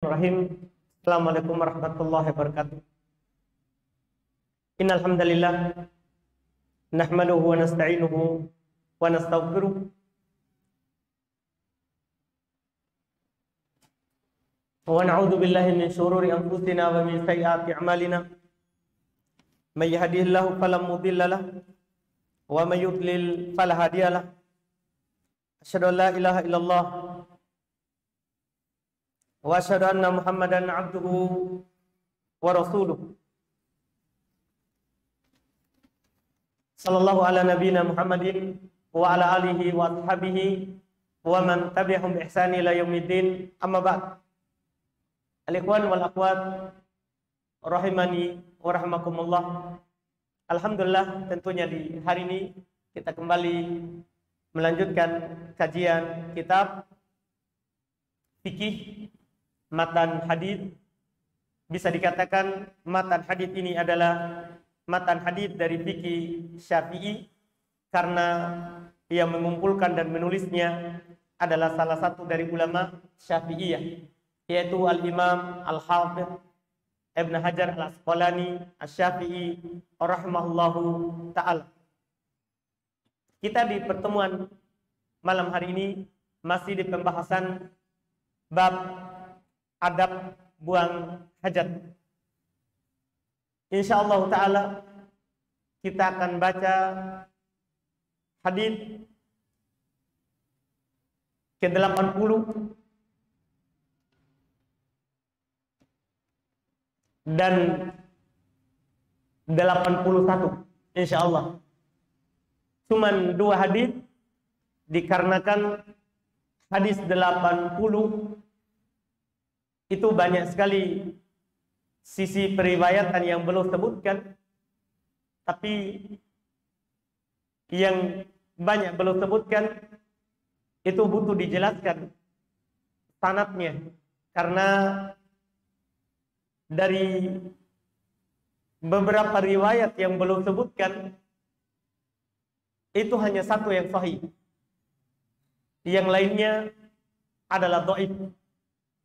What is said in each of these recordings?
Bismillahirrahmanirrahim. Assalamualaikum warahmatullahi wabarakatuh. Innal hamdalillah nahmaduhu wa nasta'inuhu wa nastaghfiruh wa na'udzu billahi min shururi anfusina wa min sayyiati a'malina. May yahdihillahu fala mudilla lahu wa may yudlil fala hadiya lahu. Asyhadu an la ilaha illallah wa asyhadu anna Muhammadan abduhu wa rasuluh. Sallallahu ala nabiyina Muhammadin wa ala alihi wa ashabihi wa man tabi'ahum bi ihsani ila yaumiddin. Amma ba'd. Al-ikhwan wal akhwat rahimani wa rahimakumullah. Alhamdulillah, tentunya di hari ini kita kembali melanjutkan kajian kitab fikih matan hadits. Bisa dikatakan matan hadits ini adalah matan hadits dari fikih Syafi'i karena yang mengumpulkan dan menulisnya adalah salah satu dari ulama Syafi'iyah, yaitu Al-Imam Al-Hafidh Ibn Hajar Al-Asqalani Asy-Syafi'i rahimahullahu ta'ala. Kita di pertemuan malam hari ini masih di pembahasan bab adab buang hajat. Insyaallah ta'ala kita akan baca hadits ke-80 dan 81 insyaallah. Cuman 2 hadits dikarenakan hadis 80 itu banyak sekali sisi periwayatan yang belum sebutkan, tapi yang banyak belum sebutkan itu butuh dijelaskan sanadnya, karena dari beberapa riwayat yang belum sebutkan itu hanya satu yang sahih, yang lainnya adalah dhaif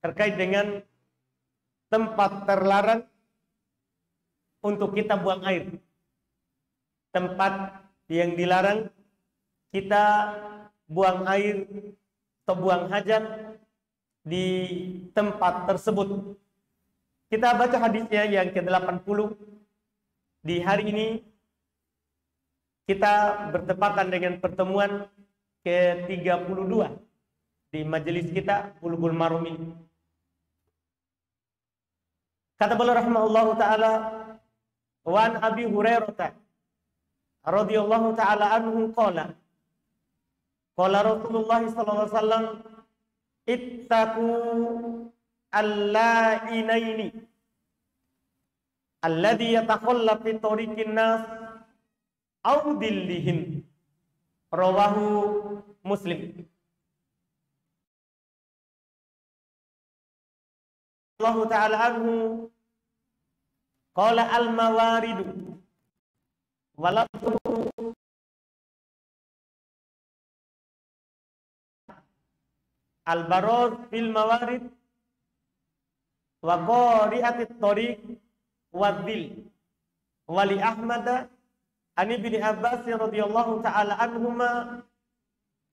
terkait dengan tempat terlarang untuk kita buang air. Tempat yang dilarang kita buang air atau buang hajat di tempat tersebut. Kita baca hadisnya yang ke-80 di hari ini. Kita bertepatan dengan pertemuan ke-32 di majelis kita Bulughul Maram ini. Kata beliau rahimahullahu ta'ala, wa an Abi Hurairah radhiyallahu ta'ala anhu qala Rasulullah sallallahu alaihi wasallam, ittaqu al-la'inaini alladhi yatakhalla fi tariqin nas aw dillihim. Rawahu Muslim. Allah ta'ala anhu qala al-mawaridu walatu al-baroz fil mawarid wa qari'atit tariq wa dhil wali Ahmad an Ibni Abbas radhiyallahu ta'ala anhuma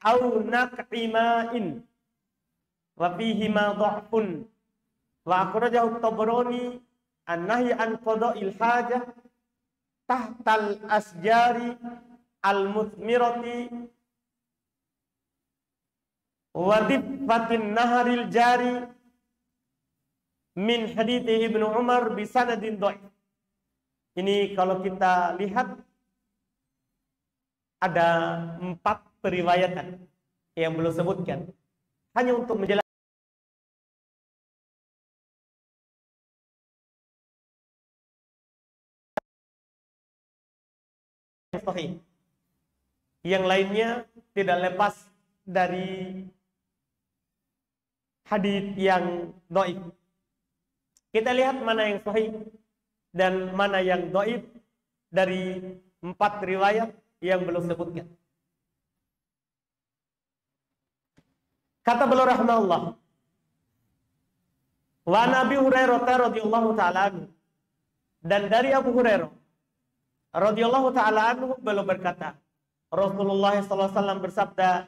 au naq'ima'in wa fihi ma dha'fun wa akhrajahu at-Tabarani an-nahy an qada'il hajah tahtal asjari al-muthmirati wa diffatin naharil jari min hadits Ibnu Umar bi sanadin dhaif. Ini kalau kita lihat ada 4 periwayatan yang belum sebutkan, hanya untuk menjelaskan sahih. Yang lainnya tidak lepas dari hadits yang dhaif. Kita lihat mana yang sahih dan mana yang dhaif dari 4 riwayat yang belum sebutkan. Kata beliau rahimahullah, Wa Nabi Hurairah radhiyallahu taala anhu, dan dari Abu Hurairah radhiyallahu taala anhu beliau berkata, Rasulullah SAW bersabda,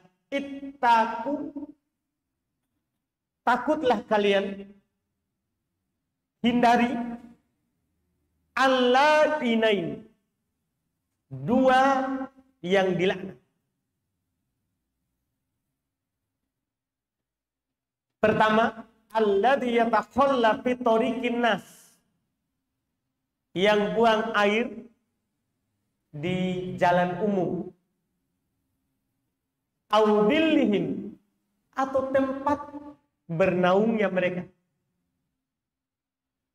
takutlah kalian, hindari al-la'inain, dua yang dilaknat. Pertama, alladzi yatakhalla fi tariqin nas, yang buang air di jalan umum, audillihim, atau tempat bernaungnya mereka.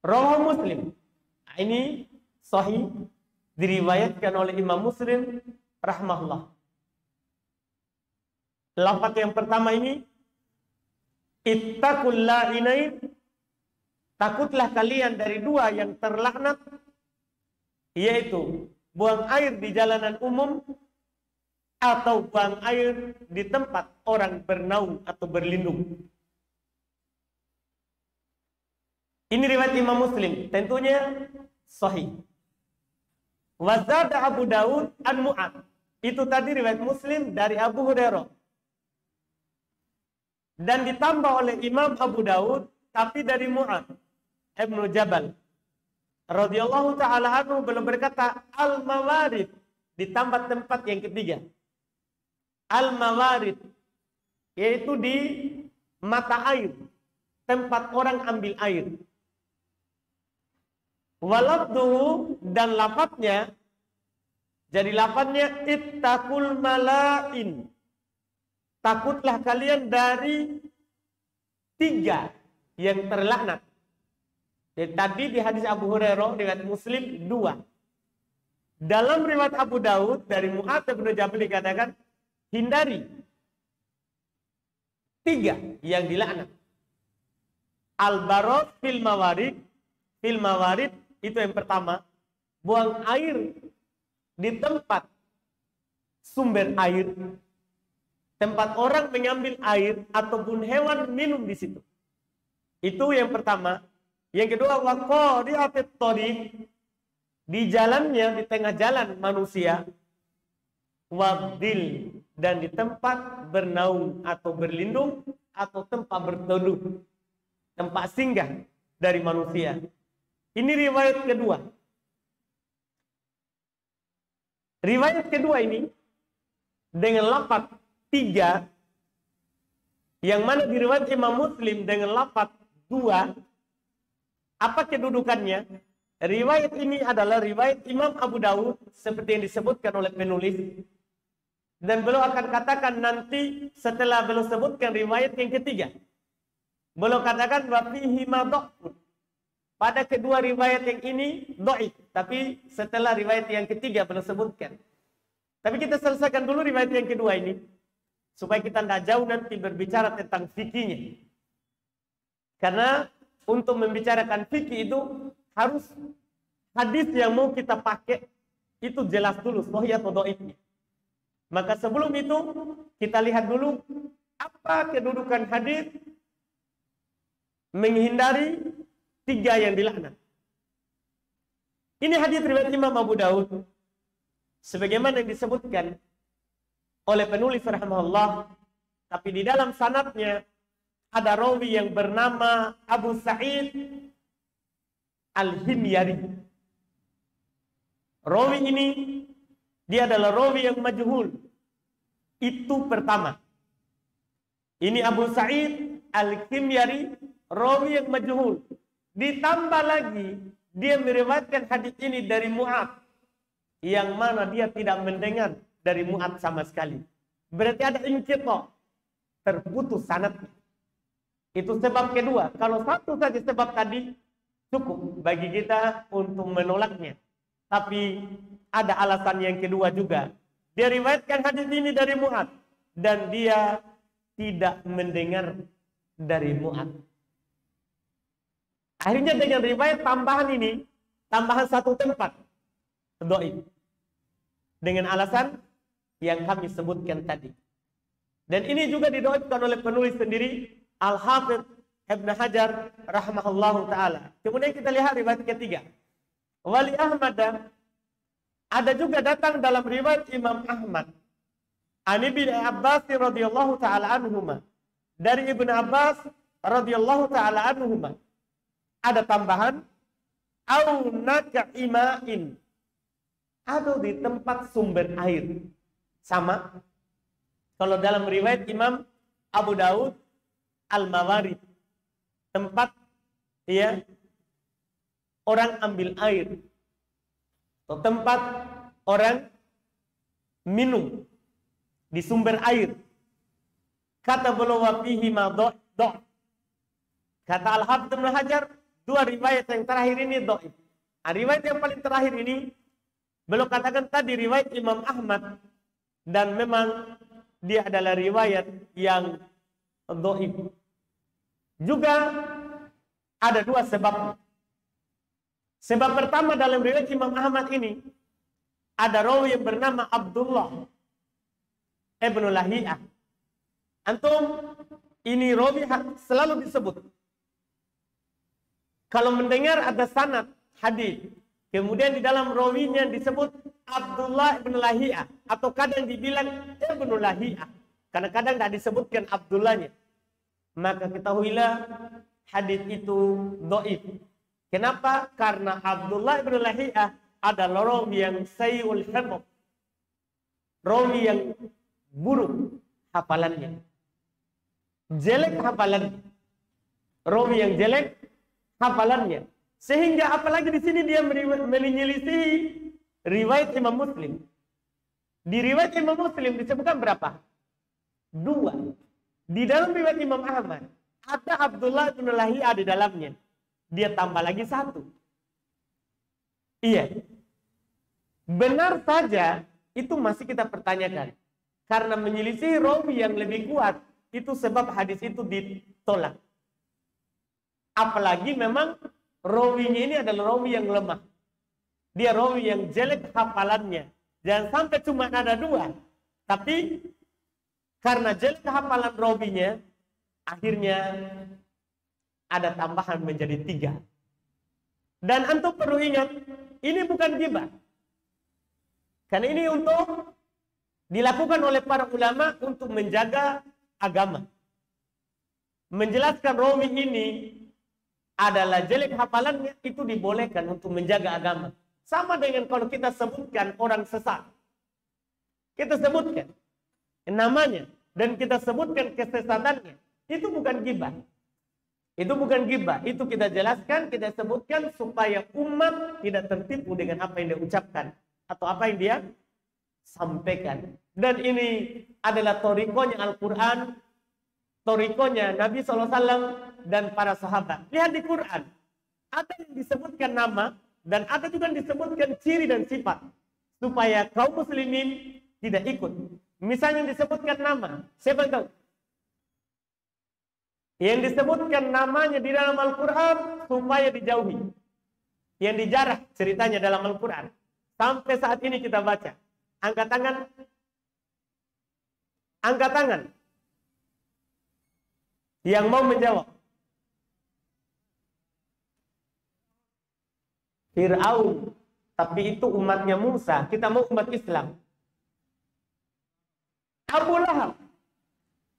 Rawahu Muslim. Ini sahih, diriwayatkan oleh Imam Muslim rahimahullah. Lafaz yang pertama ini, ittaqul la'inain, takutlah kalian dari dua yang terlaknat, yaitu buang air di jalanan umum atau buang air di tempat orang bernaung atau berlindung. Ini riwayat Imam Muslim, tentunya sahih. Wazada Abu Daud an Mu'ad, itu tadi riwayat Muslim dari Abu Hurairah. Dan ditambah oleh Imam Abu Daud, tapi dari Mu'ad Ibnu Jabal radhiyallahu taala anhu, belum berkata al-mawarid, ditambah tempat yang ketiga. Al-mawarid, yaitu di mata air, tempat orang ambil air. Walabduhu, dan lafadznya, jadi lafadznya ittaqul mala'in, takutlah kalian dari tiga yang terlaknat. Jadi tadi di hadis Abu Hurairah dengan Muslim dua. Dalam riwayat Abu Daud dari Mu'adz bin Jabal dikatakan hindari tiga yang dilaknat. Al-baros fil mawarid, itu yang pertama, buang air di tempat sumber air, tempat orang mengambil air ataupun hewan minum di situ. Itu yang pertama. Yang kedua, waqari'atit thariq, di jalannya, di tengah jalan manusia, wadil, dan di tempat bernaung atau berlindung atau tempat berteduh, tempat singgah dari manusia. Ini riwayat kedua. Riwayat kedua ini dengan lafaz tiga, yang mana diriwayat Imam Muslim dengan lafaz dua. Apa kedudukannya? Riwayat ini adalah riwayat Imam Abu Daud seperti yang disebutkan oleh penulis. Dan beliau akan katakan nanti setelah beliau sebutkan riwayat yang ketiga. Beliau katakan wa fihi ma dha'fun. Pada kedua riwayat yang ini dhaif, tapi setelah riwayat yang ketiga beliau sebutkan. Tapi kita selesaikan dulu riwayat yang kedua ini supaya kita tidak jauh nanti berbicara tentang fikihnya. Karena untuk membicarakan fikih itu harus hadis yang mau kita pakai itu jelas dulu sahih atau dhaifnya. Maka sebelum itu kita lihat dulu apa kedudukan hadis menghindari tiga yang dilaknat. Ini hadis riwayat Imam Abu Daud sebagaimana yang disebutkan oleh penulis rahimahullah, tapi di dalam sanadnya ada rawi yang bernama Abu Sa'id Al-Himyari. Rawi ini dia adalah rawi yang majhul. Itu pertama. Ini Abu Sa'id Al-Himyari, rawi yang majhul. Ditambah lagi dia meriwayatkan hadis ini dari Mu'adz, yang mana dia tidak mendengar dari Mu'adz sama sekali. Berarti ada inqita', terputus sanadnya. Itu sebab kedua. Kalau satu saja sebab tadi cukup bagi kita untuk menolaknya. Tapi ada alasan yang kedua juga. Dia riwayatkan hadis ini dari Mu'adz dan dia tidak mendengar dari Mu'adz. Akhirnya dengan riwayat tambahan ini, tambahan satu tempat, dhaif. Dengan alasan yang kami sebutkan tadi. Dan ini juga didhaifkan oleh penulis sendiri, Al-Hafidz Ibnu Hajar rahimahullahu taala. Kemudian kita lihat riwayat ketiga. Wali Ahmad, ada juga datang dalam riwayat Imam Ahmad. Ani bin Abbas radhiyallahu taala anhuma. Dari Ibnu Abbas radhiyallahu taala anhuma. Ada tambahan au naka ima'in. Atau di tempat sumber air. Sama. Kalau dalam riwayat Imam Abu Daud Al-Mawarid, tempat ya orang ambil air, atau tempat orang minum di sumber air. Kata beliau wa fihi ma do. Kata Al-Hafidz Ibnu Hajar, dua riwayat yang terakhir ini dhaif. Riwayat yang paling terakhir ini beliau katakan tadi riwayat Imam Ahmad, dan memang dia adalah riwayat yang dhaif. Juga ada dua sebab. Sebab pertama dalam riwayat Imam Ahmad ini ada rawi yang bernama Abdullah Ibnu Lahiyah. Antum ini rawi selalu disebut. Kalau mendengar ada sanad hadis, kemudian di dalam rawinya disebut Abdullah Ibnu Lahiyah, atau kadang dibilang Ibnu Lahiyah, karena kadang tidak disebutkan Abdullahnya, maka ketahuilah hadis itu dhaif. Kenapa? Karena Abdullah Ibnu Lahiyah adalah rawi yang sayyi'ul hifdz, rawi yang buruk hafalannya, jelek hafalannya, rawi yang jelek hafalannya, sehingga apalagi di sini dia menyelisihi riwayat Imam Muslim. Di riwayat Imam Muslim disebutkan berapa? Dua. Di dalam riwayat Imam Ahmad ada Abdullah bin Lahiyah di dalamnya. Dia tambah lagi satu. Iya. Benar saja itu masih kita pertanyakan. Karena menyelisih rawi yang lebih kuat, itu sebab hadis itu ditolak. Apalagi memang rawinya ini adalah rawi yang lemah. Dia rawi yang jelek hafalannya. Jangan sampai cuma ada dua. Tapi karena jelek hafalan rawinya, akhirnya ada tambahan menjadi 3. Dan antum perlu ingat, ini bukan ghibah. Karena ini untuk dilakukan oleh para ulama untuk menjaga agama. Menjelaskan rawi ini adalah jelek hafalannya, itu dibolehkan untuk menjaga agama. Sama dengan kalau kita sebutkan orang sesat. Kita sebutkan namanya dan kita sebutkan kesesatannya. Itu bukan ghibah. Itu bukan ghibah. Itu kita jelaskan, kita sebutkan supaya umat tidak tertipu dengan apa yang dia ucapkan atau apa yang dia sampaikan. Dan ini adalah torikonya Al-Quran, torikonya Nabi SAW dan para sahabat. Lihat di Quran, ada yang disebutkan nama dan ada juga yang disebutkan ciri dan sifat supaya kaum muslimin tidak ikut. Misalnya disebutkan nama, siapa yang tahu? Yang disebutkan namanya di dalam Al-Quran supaya dijauhi. Yang dijarah ceritanya dalam Al-Quran. Sampai saat ini kita baca. Angkat tangan. Angkat tangan. Yang mau menjawab. Fir'aun. Tapi itu umatnya Musa. Kita mau umat Islam. Abu Lahab.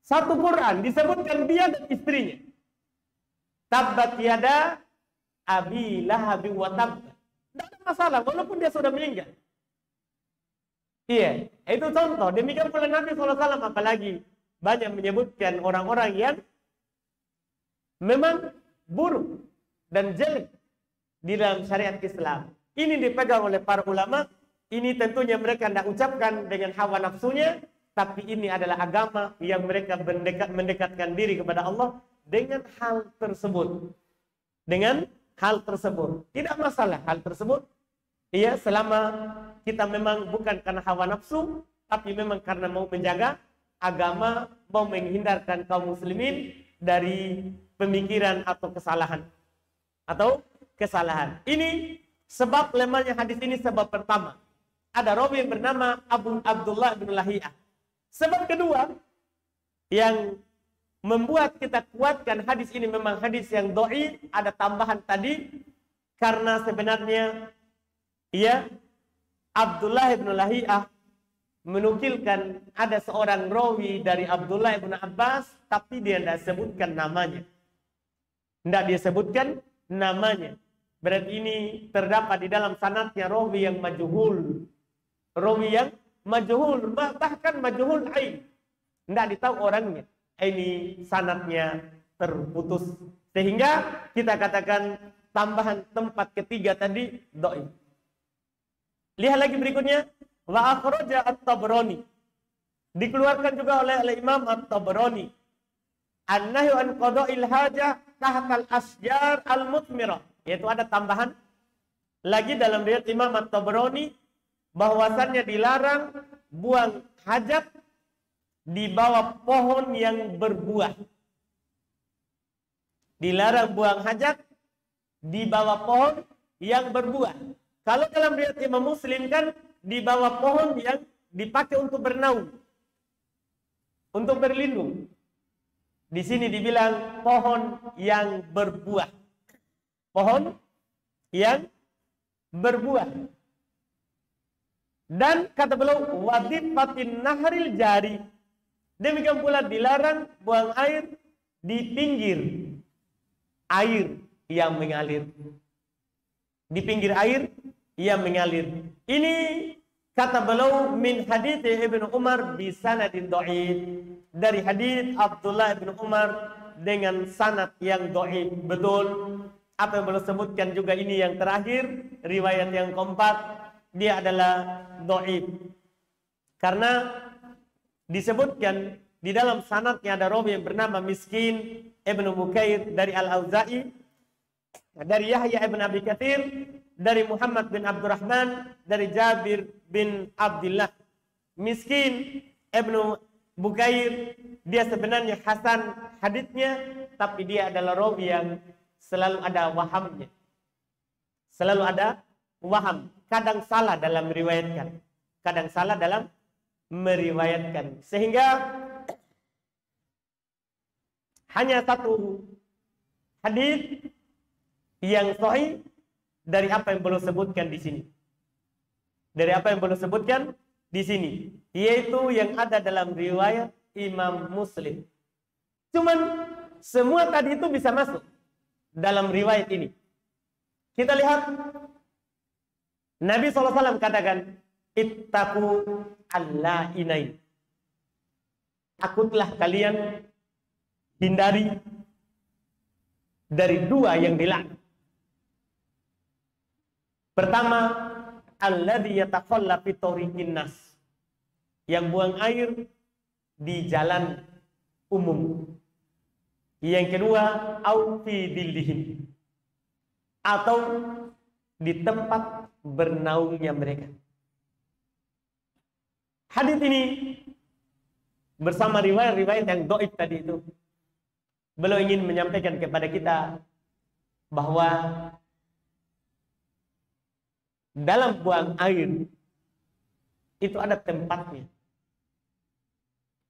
Satu Quran disebutkan dia dan istrinya. Tabbat yada Abi Lahab wa tabb. Tidak ada masalah walaupun dia sudah meninggal. Iya, itu contoh. Demikian pula Nabi SAW, apalagi banyak menyebutkan orang-orang yang memang buruk dan jelek di dalam syariat Islam. Ini dipegang oleh para ulama. Ini tentunya mereka tidak ucapkan dengan hawa nafsunya, tapi ini adalah agama yang mereka mendekatkan diri kepada Allah dengan hal tersebut. Dengan hal tersebut. Tidak masalah hal tersebut. Iya, selama kita memang bukan karena hawa nafsu, tapi memang karena mau menjaga agama, mau menghindarkan kaum muslimin dari pemikiran atau kesalahan. Ini sebab lemahnya hadis ini sebab pertama. Ada rawi yang bernama Abdullah bin Lahiyah. Sebab kedua yang membuat kita kuatkan hadis ini memang hadis yang dhaif, ada tambahan tadi karena sebenarnya ya Abdullah bin Lahiyah menukilkan ada seorang rawi dari Abdullah bin Abbas tapi dia tidak sebutkan namanya. Tidak dia sebutkan namanya. Berarti ini terdapat di dalam sanadnya rawi yang majhul. Rawi yang majhul, bahkan majhul ain. Tidak ditahu orangnya. Ini sanadnya terputus. Sehingga kita katakan tambahan tempat ketiga tadi dhaif. Lihat lagi berikutnya, wa akhraja at-Tabrani. Dikeluarkan juga oleh Imam at-Tabrani. An-nahyu an qada'il hajah tahtal asjar al-mutmirah. Yaitu ada tambahan lagi dalam riwayat Imam at-Tabrani bahwasannya dilarang buang hajat di bawah pohon yang berbuah. Dilarang buang hajat di bawah pohon yang berbuah. Kalau dalam riwayat Imam Muslim kan di bawah pohon yang dipakai untuk bernaung, untuk berlindung. Di sini dibilang pohon yang berbuah. Pohon yang berbuah. Dan kata beliau wadifatin nahril jari. Demikian pula dilarang buang air di pinggir air yang mengalir. Di pinggir air yang mengalir. Ini kata beliau min hadits Ibnu Umar bi sanadin dhaif. Dari hadits Abdullah bin Umar dengan sanad yang dhaif. Betul. Apa yang beliau sebutkan juga ini yang terakhir, riwayat yang keempat, dia adalah dhaif. Karena disebutkan di dalam sanadnya ada rawi yang bernama Miskin Ibnu Bukair dari Al-Auza'i, dari Yahya ibn Abi Katsir, dari Muhammad bin Abdurrahman, dari Jabir bin Abdullah. Miskin Ibnu Bukair, dia sebenarnya hasan haditsnya, tapi dia adalah rawi yang selalu ada wahamnya. Selalu ada waham. Kadang salah dalam meriwayatkan. Kadang salah dalam meriwayatkan. Sehingga hanya satu hadis yang sahih dari apa yang belum sebutkan di sini. Dari apa yang belum sebutkan di sini, yaitu yang ada dalam riwayat Imam Muslim. Cuman semua tadi itu bisa masuk dalam riwayat ini. Kita lihat Nabi SAW katakan, ittaqu al-la'inain. Takutlah kalian hindari dari dua yang dilaknat. Pertama, alladzi yatakhalla fi tariqin nas. Yang buang air di jalan umum. Yang kedua, au fi dillihim. Atau di tempat bernaungnya mereka. Hadis ini bersama riwayat-riwayat yang dhaif tadi itu, beliau ingin menyampaikan kepada kita bahwa dalam buang air itu ada tempatnya.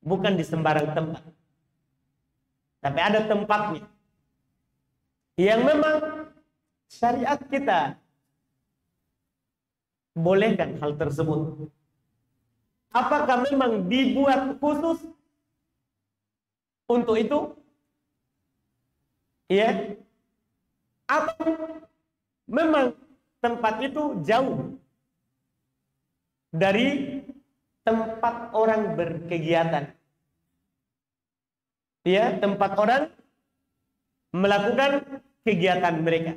Bukan di sembarang tempat. Tapi ada tempatnya. Yang memang syariat kita bolehkan hal tersebut. Apakah memang dibuat khusus untuk itu? Ya. Atau memang tempat itu jauh dari tempat orang berkegiatan. Ya, tempat orang melakukan kegiatan mereka.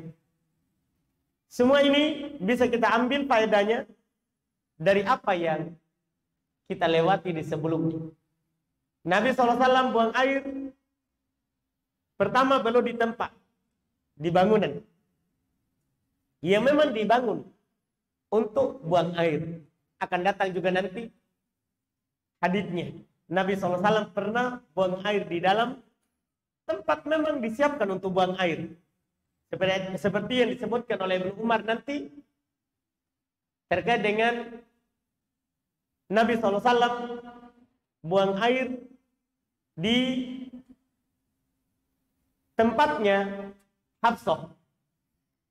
Semua ini bisa kita ambil faedahnya dari apa yang kita lewati di sebelumnya. Nabi SAW buang air pertama belum di tempat, di bangunan yang memang dibangun untuk buang air. Akan datang juga nanti haditsnya. Nabi SAW pernah buang air di dalam tempat memang disiapkan untuk buang air. Seperti yang disebutkan oleh Ibnu Umar nanti terkait dengan Nabi SAW buang air di tempatnya Hafsah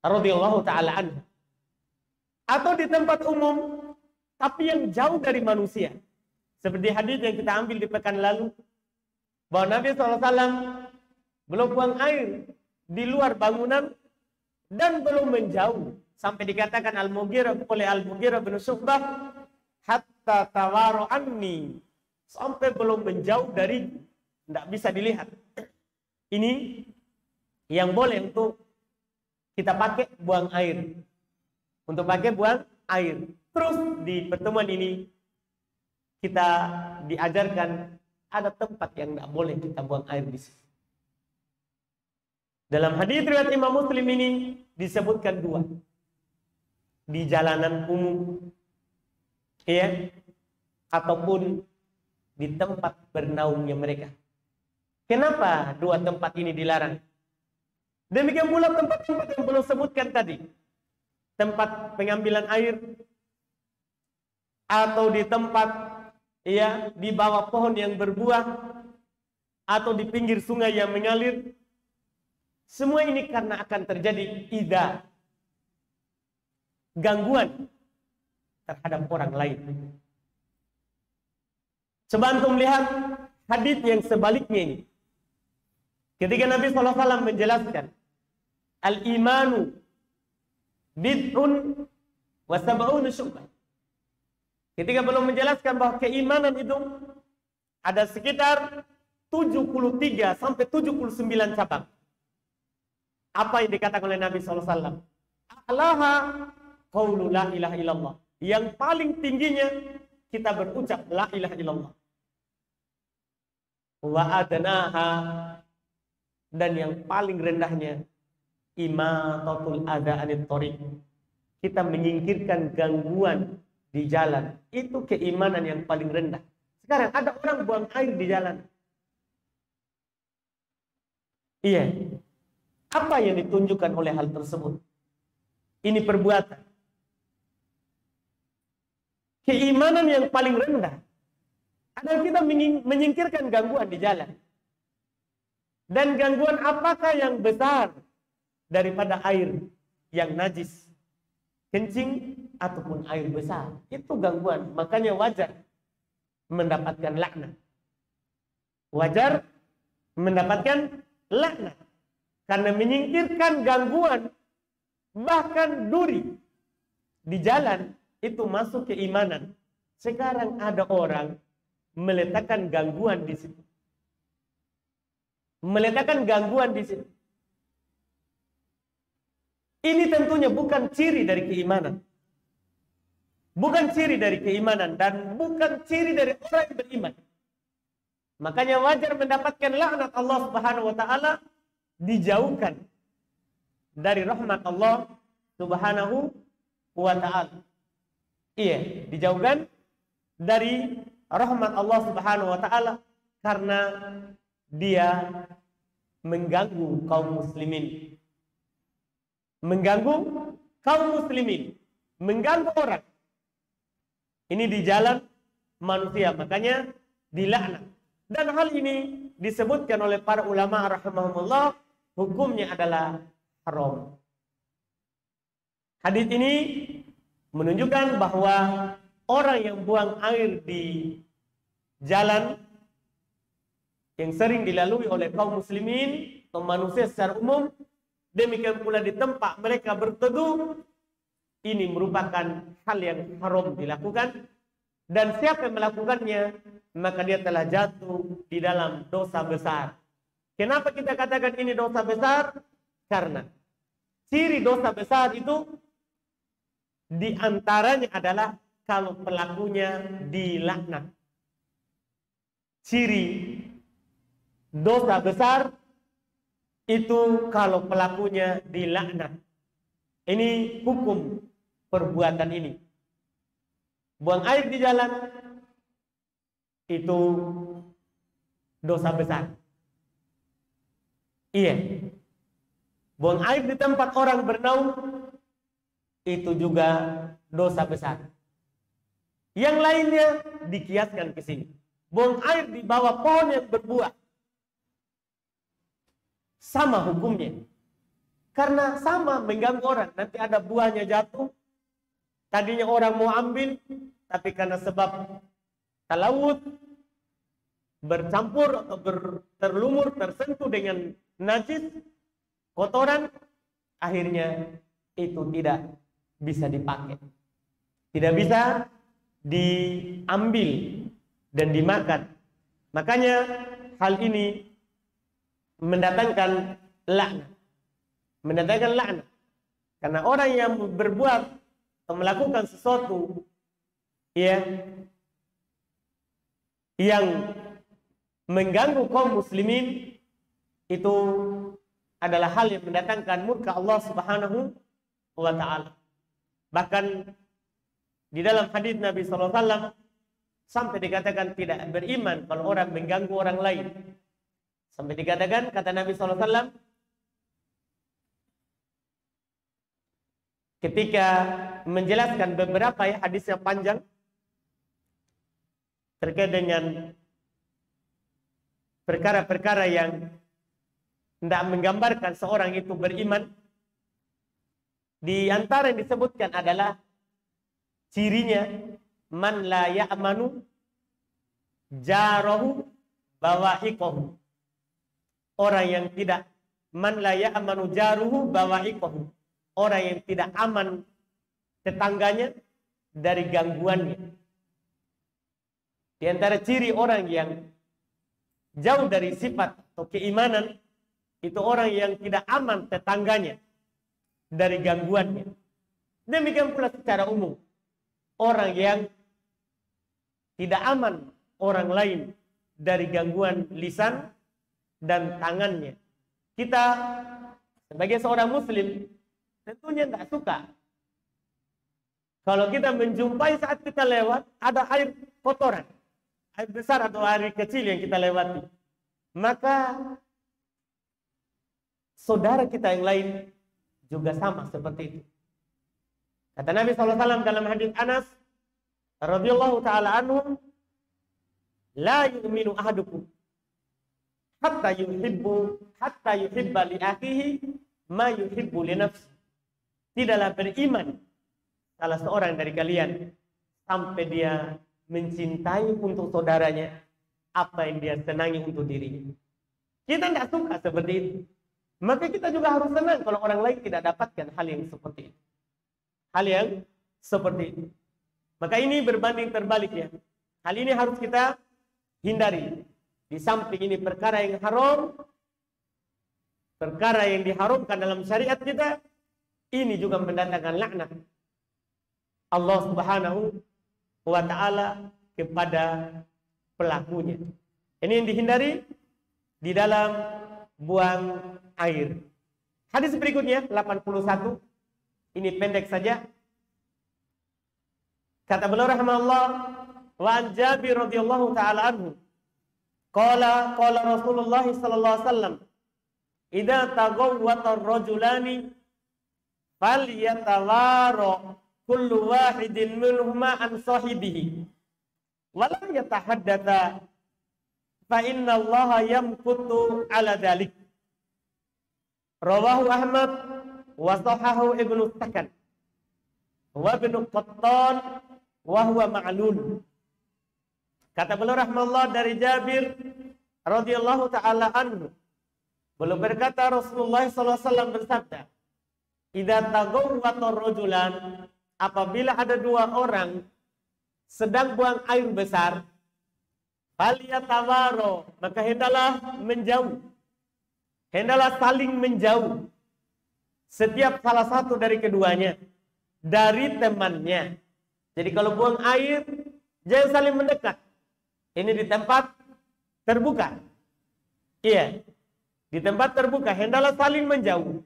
radhiyallahu taala anha, atau di tempat umum tapi yang jauh dari manusia, seperti hadis yang kita ambil di pekan lalu bahwa Nabi SAW belum buang air di luar bangunan dan belum menjauh sampai dikatakan oleh Al-Mughirah bin Syu'bah, hatta tawaru anni, sampai belum menjauh dari, tidak bisa dilihat. Ini yang boleh untuk kita pakai buang air. Untuk pakai buang air. Terus di pertemuan ini kita diajarkan ada tempat yang tidak boleh kita buang air di situ. Dalam hadis riwayat Imam Muslim ini disebutkan 2. Di jalanan umum, ya, ataupun di tempat bernaungnya mereka. Kenapa 2 tempat ini dilarang? Demikian pula tempat-tempat yang belum sebutkan tadi. Tempat pengambilan air, atau di tempat, ya, di bawah pohon yang berbuah, atau di pinggir sungai yang mengalir. Semua ini karena akan terjadi gangguan terhadap orang lain. Coba antum lihat hadis yang sebaliknya ini. Ketika Nabi SAW menjelaskan al-imanu bid'un wa sab'un syu'bah. Ketika belum menjelaskan bahwa keimanan itu ada sekitar 73 sampai 79 cabang. Apa yang dikatakan oleh Nabi SAW? A'laha qaulu la ilaha illallah. Yang paling tingginya kita berucap la ilaha illallah. Wa adnaha, dan yang paling rendahnya imatatul adza anit thoriq. Kita menyingkirkan gangguan di jalan. Itu keimanan yang paling rendah. Sekarang ada orang buang air di jalan. Iya. Apa yang ditunjukkan oleh hal tersebut? Ini perbuatan. Keimanan yang paling rendah adalah kita menyingkirkan gangguan di jalan. Dan gangguan apakah yang besar daripada air yang najis, kencing, ataupun air besar? Itu gangguan. Makanya wajar mendapatkan laknat. Wajar mendapatkan laknat. Karena menyingkirkan gangguan, bahkan duri di jalan, itu masuk keimanan. Sekarang ada orang meletakkan gangguan di situ. Meletakkan gangguan di situ. Ini tentunya bukan ciri dari keimanan. Bukan ciri dari keimanan dan bukan ciri dari orang yang beriman. Makanya wajar mendapatkan laknat Allah Subhanahu wa taala, dijauhkan dari rahmat Allah Subhanahu wa ta'ala. Iya, dijauhkan dari rahmat Allah Subhanahu wa ta'ala karena dia mengganggu kaum muslimin. Mengganggu kaum muslimin, mengganggu orang. Ini di jalan manusia, makanya dilaknat. Dan hal ini disebutkan oleh para ulama rahimahumullah, hukumnya adalah haram. Hadis ini menunjukkan bahwa orang yang buang air di jalan yang sering dilalui oleh kaum muslimin atau manusia secara umum, demikian pula di tempat mereka berteduh, ini merupakan hal yang haram dilakukan. Dan siapa yang melakukannya, maka dia telah jatuh di dalam dosa besar. Kenapa kita katakan ini dosa besar? Karena ciri dosa besar itu diantaranya adalah kalau pelakunya dilaknat. Ciri dosa besar itu kalau pelakunya dilaknat. Ini hukum perbuatan ini. Buang air di jalan itu dosa besar. Iya. Buang air di tempat orang bernaung itu juga dosa besar. Yang lainnya dikiaskan ke sini. Buang air di bawah pohon yang berbuah. sama hukumnya. Karena sama mengganggu orang. Nanti ada buahnya jatuh. Tadinya orang mau ambil, tapi karena sebab talawut, bercampur atau terlumur, tersentuh dengan najis, kotoran, akhirnya itu tidak bisa dipakai. Tidak bisa diambil dan dimakan. Makanya hal ini mendatangkan laknat. Mendatangkan laknat. Karena orang yang berbuat atau melakukan sesuatu ya, yang mengganggu kaum muslimin, itu adalah hal yang mendatangkan murka Allah Subhanahu wa ta'ala. Bahkan di dalam hadis Nabi SAW sampai dikatakan tidak beriman kalau orang mengganggu orang lain. Sampai dikatakan, kata Nabi SAW, ketika menjelaskan beberapa hadis yang panjang terkait dengan perkara-perkara yang tidak menggambarkan seorang itu beriman, di antara yang disebutkan adalah cirinya man la ya'manu jarahu bawa'iqahu. Orang yang tidak, man la ya'manu jaruhu bawa'iqahu. Orang yang tidak aman tetangganya dari gangguannya. Di antara ciri orang yang jauh dari sifat atau keimanan, itu orang yang tidak aman tetangganya dari gangguannya. Demikian pula secara umum, orang yang tidak aman orang lain dari gangguan lisan dan tangannya. Kita sebagai seorang muslim tentunya tidak suka kalau kita menjumpai saat kita lewat ada air kotoran, air besar atau air kecil yang kita lewati. Maka saudara kita yang lain juga sama seperti itu. Kata Nabi SAW dalam hadis Anas radhiyallahu taala anhu, la yu'minu ahadukum hatta yuhibba li akhihi ma yuhibbu li nafsihi. Tidaklah beriman salah seorang dari kalian sampai dia mencintai untuk saudaranya apa yang dia senangi untuk dirinya. Kita tidak suka seperti itu. Maka kita juga harus senang kalau orang lain tidak dapatkan hal yang seperti itu. Hal yang seperti itu. Maka ini berbanding terbalik ya. Hal ini harus kita hindari. Di samping ini perkara yang haram, perkara yang diharamkan dalam syariat kita, ini juga mendatangkan laknat Allah Subhanahu wa ta'ala kepada pelakunya. Ini yang dihindari di dalam buang air. Hadis berikutnya 81. Ini pendek saja. Kata beliau rahimahullah, wa an Jabir radhiyallahu taala anhu, qala Rasulullah sallallahu alaihi wasallam, idza taghawwata ar-rajulani falyatawara kullu wahidin minhuma an sahibihi wa la yatahaddatha fa inna Allah yamkutu ala dhalik. Rawahu Ahmad wa sahahu Ibnu Sakan wa Ibnu Qattan wa huwa ma'lul. Kata beliau rahmatullah dari Jabir radhiyallahu taala anhu, beliau berkata Rasulullah sallallahu alaihi wasallam bersabda, idza taghawwata rajulan, apabila ada dua orang sedang buang air besar, falyatawaro, maka hendaklah menjauh. Hendaklah saling menjauh. Setiap salah satu dari keduanya dari temannya. Jadi kalau buang air jangan saling mendekat. Ini di tempat terbuka. Iya. Di tempat terbuka hendaklah saling menjauh.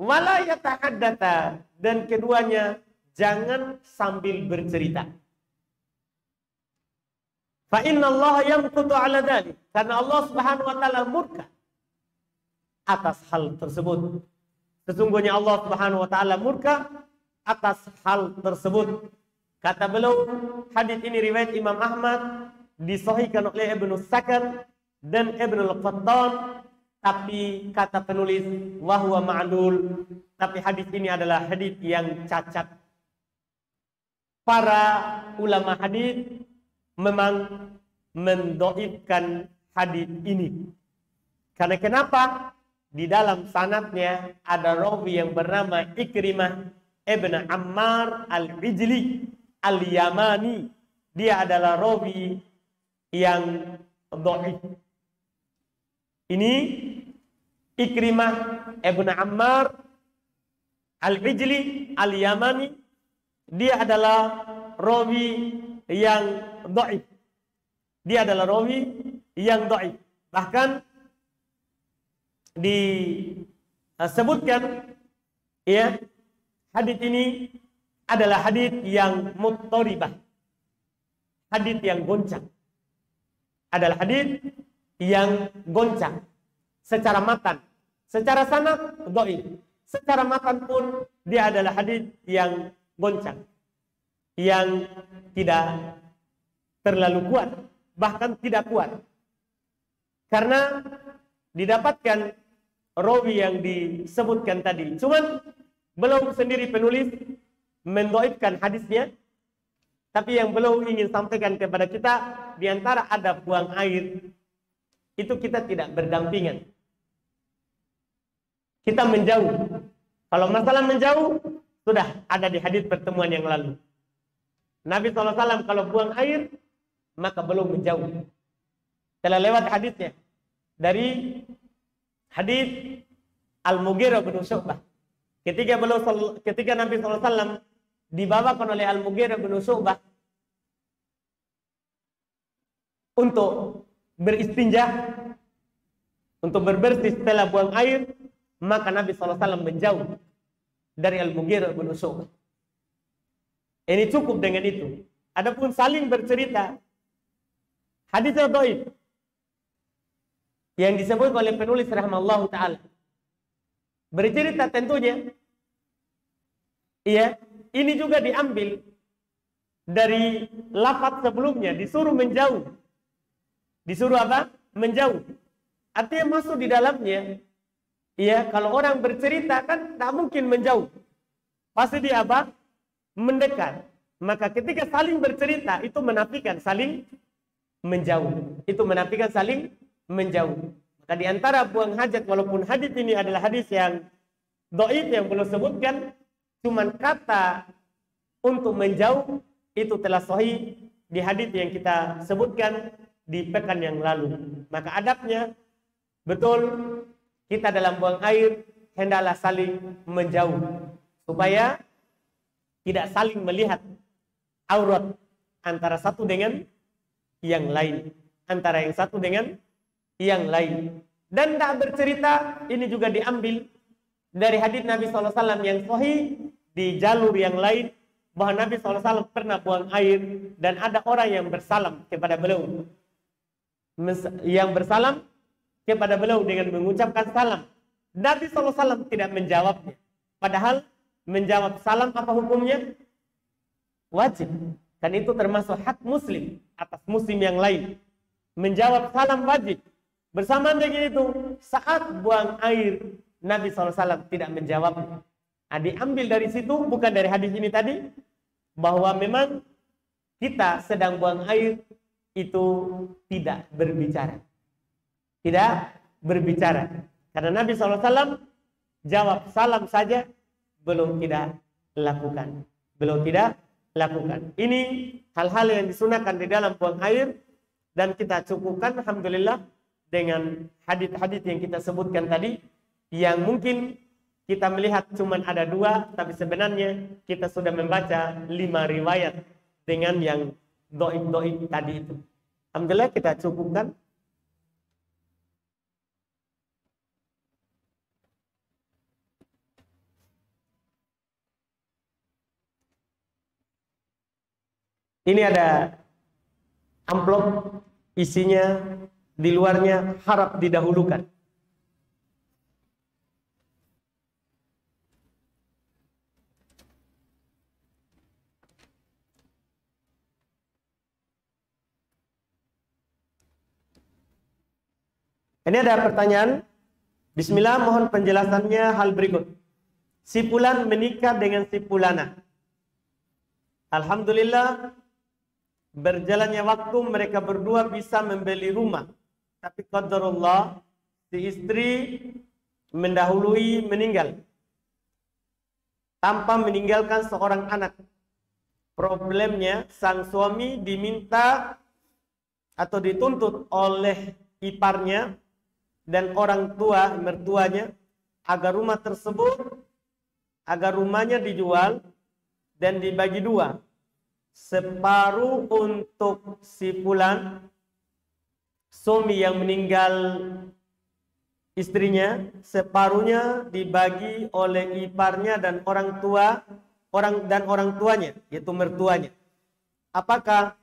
Wala yatahaddatsa, dan keduanya jangan sambil bercerita. Fa inna Allah yamqutu ala dzalik, karena Allah Subhanahu wa taala murka atas hal tersebut. Sesungguhnya Allah Subhanahu wa taala murka atas hal tersebut. Kata beliau, hadis ini riwayat Imam Ahmad, disahihkan oleh Ibnu Sakan dan Ibnu Qattan tapi kata penulis wahwa ma'lul, tapi hadis ini adalah hadis yang cacat. Para ulama hadis memang mendoifkan hadis ini. Karena kenapa? Di dalam sanadnya ada rawi yang bernama Ikrimah ibn Ammar al-Ijli al-Yamani. Dia adalah rawi yang dhaif. Ini Ikrimah ibn Ammar al-Ijli al-Yamani, dia adalah rawi yang dhaif. Dia adalah rawi yang dhaif. Bahkan disebutkan ya, hadis ini adalah hadis yang muttaribah. Hadis yang goncang. Adalah hadis yang goncang secara matan, secara sanad dhaif. Secara matan pun dia adalah hadis yang goncang, yang tidak terlalu kuat, bahkan tidak kuat. Karena didapatkan rawi yang disebutkan tadi. Cuman belum sendiri penulis mendoifkan hadisnya, tapi yang belum ingin sampaikan kepada kita, di antara ada buang air, itu kita tidak berdampingan. Kita menjauh. Kalau masalah menjauh, sudah ada di hadis pertemuan yang lalu. Nabi SAW kalau buang air, maka belum menjauh. Telah lewat hadisnya. Dari hadis Al-Mughirah bin Syu'bah. Ketika Nabi SAW dibawakan oleh Al-Mughirah bin Syu'bah untuk beristinja, untuk berbersih setelah buang air, maka Nabi SAW menjauh dari Al-Mughirah bin Syu'bah. Ini cukup dengan itu. Adapun saling bercerita, hadisnya dhaif yang disebut oleh penulis rahimahullah ta'ala. Bercerita tentunya, iya, ini juga diambil dari lafaz sebelumnya, disuruh menjauh. Disuruh apa? Menjauh. Artinya masuk di dalamnya. Iya, kalau orang bercerita kan tak mungkin menjauh. Pasti dia apa? Mendekat. Maka ketika saling bercerita, itu menafikan saling menjauh. Itu menafikan saling menjauh. Maka di antara buang hajat, walaupun hadis ini adalah hadis yang dhaif yang belum sebutkan, cuman kata untuk menjauh itu telah sahih di hadis yang kita sebutkan di pekan yang lalu. Maka adabnya betul kita dalam buang air hendaklah saling menjauh supaya tidak saling melihat aurat antara satu dengan yang lain, antara yang satu dengan yang lain. Dan tak bercerita ini juga diambil dari hadis Nabi SAW yang sahih di jalur yang lain, bahwa Nabi SAW pernah buang air dan ada orang yang bersalam kepada beliau, yang bersalam kepada beliau dengan mengucapkan salam. Nabi SAW tidak menjawabnya. Padahal menjawab salam apa hukumnya? Wajib. Dan itu termasuk hak muslim atas muslim yang lain. Menjawab salam wajib. Bersamaan dengan itu, saat buang air, Nabi SAW tidak menjawabnya. Nah, diambil dari situ, bukan dari hadis ini tadi, bahwa memang kita sedang buang air, itu tidak berbicara. Tidak berbicara. Karena Nabi SAW jawab salam saja, belum tidak lakukan. Belum tidak lakukan. Ini hal-hal yang disunahkan di dalam buang air, dan kita cukupkan, alhamdulillah, dengan hadis-hadis yang kita sebutkan tadi, yang mungkin kita melihat cuma ada 2, tapi sebenarnya kita sudah membaca 5 riwayat dengan yang dhaif-dhaif tadi itu. Alhamdulillah kita cukupkan. Ini ada amplop, isinya di luarnya harap didahulukan. Ini ada pertanyaan Bismillah, mohon penjelasannya hal berikut. Si fulan menikah dengan si fulana. Alhamdulillah, berjalannya waktu mereka berdua bisa membeli rumah. Tapi qadarullah, si istri mendahului meninggal tanpa meninggalkan seorang anak. Problemnya, sang suami diminta atau dituntut oleh iparnya dan orang tua mertuanya agar rumahnya dijual dan dibagi dua. Separuh untuk si fulan, suami yang meninggal istrinya, separuhnya dibagi oleh iparnya dan orang tuanya, yaitu mertuanya. Apakah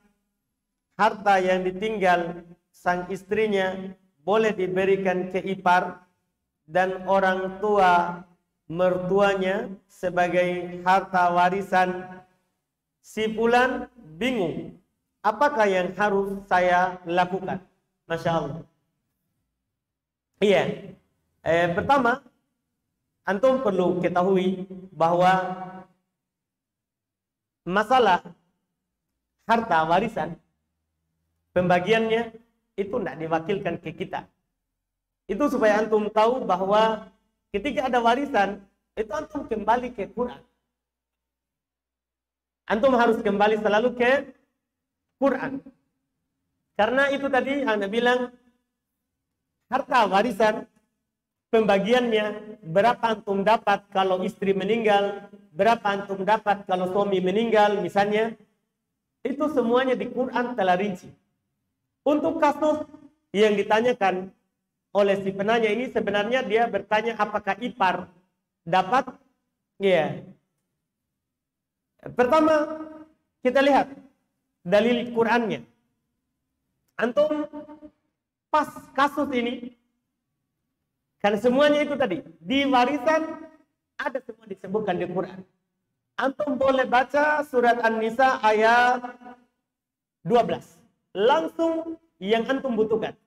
harta yang ditinggal sang istrinya boleh diberikan ke ipar dan orang tua mertuanya sebagai harta warisan? Si fulan bingung, apakah yang harus saya lakukan? Masya Allah. Iya. Pertama, antum perlu ketahui bahwa masalah harta warisan, pembagiannya itu tidak diwakilkan ke kita. Itu supaya antum tahu bahwa ketika ada warisan, itu antum kembali ke Quran. Antum harus kembali selalu ke Quran. Karena itu tadi Anda bilang, harta warisan, pembagiannya, berapa antum dapat kalau istri meninggal, berapa antum dapat kalau suami meninggal, misalnya, itu semuanya di Quran telah rinci. Untuk kasus yang ditanyakan oleh si penanya ini, sebenarnya dia bertanya apakah ipar dapat? Ya. Pertama, kita lihat dalil Qurannya. Antum pas kasus ini, karena semuanya itu tadi di warisan ada semua disebutkan di Quran. Antum boleh baca surat An-Nisa ayat 12. Langsung yang antum butuhkan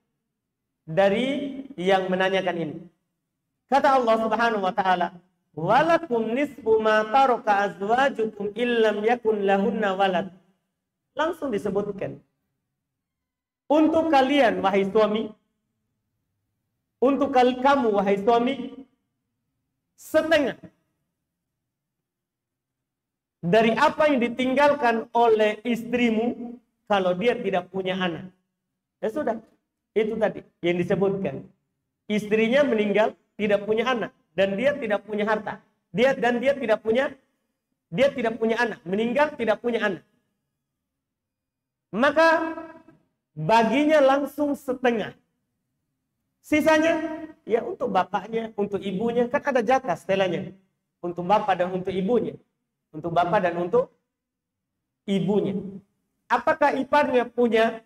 dari yang menanyakan ini. Kata Allah Subhanahu wa taala, walakum nisfu ma taraka azwajukum illam yakun lahunna walad. Langsung disebutkan. Untuk kalian wahai suami, untuk kamu wahai suami, setengah dari apa yang ditinggalkan oleh istrimu kalau dia tidak punya anak. Ya sudah, itu tadi yang disebutkan. Istrinya meninggal, tidak punya anak. Dan dia tidak punya harta. Dia tidak punya anak. Meninggal tidak punya anak. Maka baginya langsung setengah. Sisanya ya untuk bapaknya, untuk ibunya, kan ada jatah setelahnya. Untuk bapak dan untuk ibunya. Untuk bapak dan untuk ibunya. Apakah iparnya punya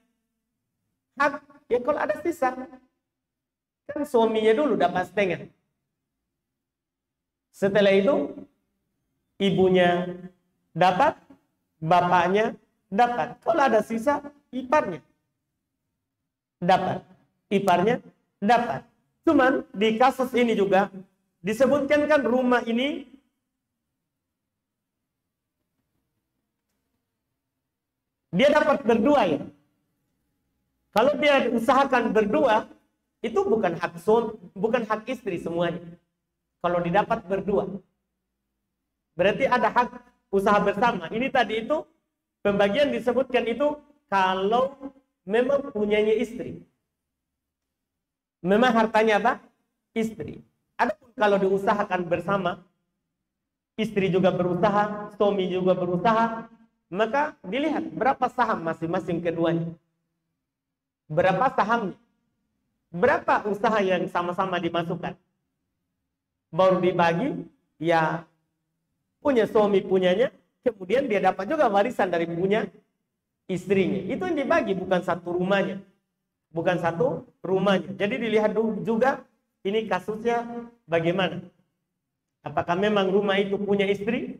hak? Ya kalau ada sisa. Kan suaminya dulu dapat setengah. Setelah itu, ibunya dapat, bapaknya dapat. Kalau ada sisa, iparnya dapat. Iparnya dapat. Cuman di kasus ini juga disebutkan kan rumah ini dia dapat berdua ya. Kalau dia usahakan berdua, itu bukan hak istri semuanya. Kalau didapat berdua, berarti ada hak usaha bersama. Ini tadi itu pembagian disebutkan itu kalau memang punyanya istri, memang hartanya apa? Istri. Adapun kalau diusahakan bersama, istri juga berusaha, suami juga berusaha, maka dilihat berapa saham masing-masing keduanya, berapa sahamnya, berapa usaha yang sama-sama dimasukkan. Baru dibagi, ya punya suami punyanya, kemudian dia dapat juga warisan dari punya istrinya. Itu yang dibagi, bukan satu rumahnya. Bukan satu rumahnya. Jadi dilihat juga ini kasusnya bagaimana. Apakah memang rumah itu punya istri?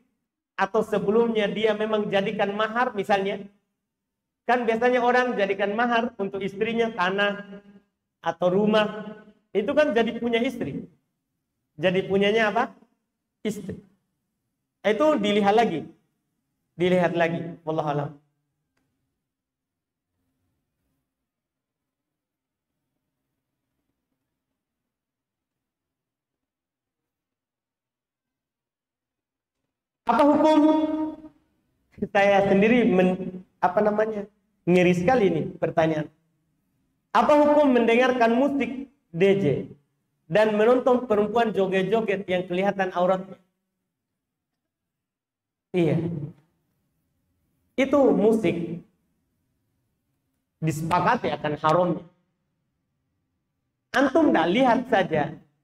Atau sebelumnya dia memang jadikan mahar misalnya. Kan biasanya orang jadikan mahar untuk istrinya tanah atau rumah. itu kan jadi punya istri. Jadi punyanya apa? Istri. Itu dilihat lagi. Dilihat lagi. Wallahu a'lam. Apa hukum? Saya sendiri ngeri sekali ini pertanyaan. Apa hukum mendengarkan musik DJ dan menonton perempuan joget-joget yang kelihatan auratnya? Iya. Itu musik disepakati akan haramnya. Antum tidak lihat saja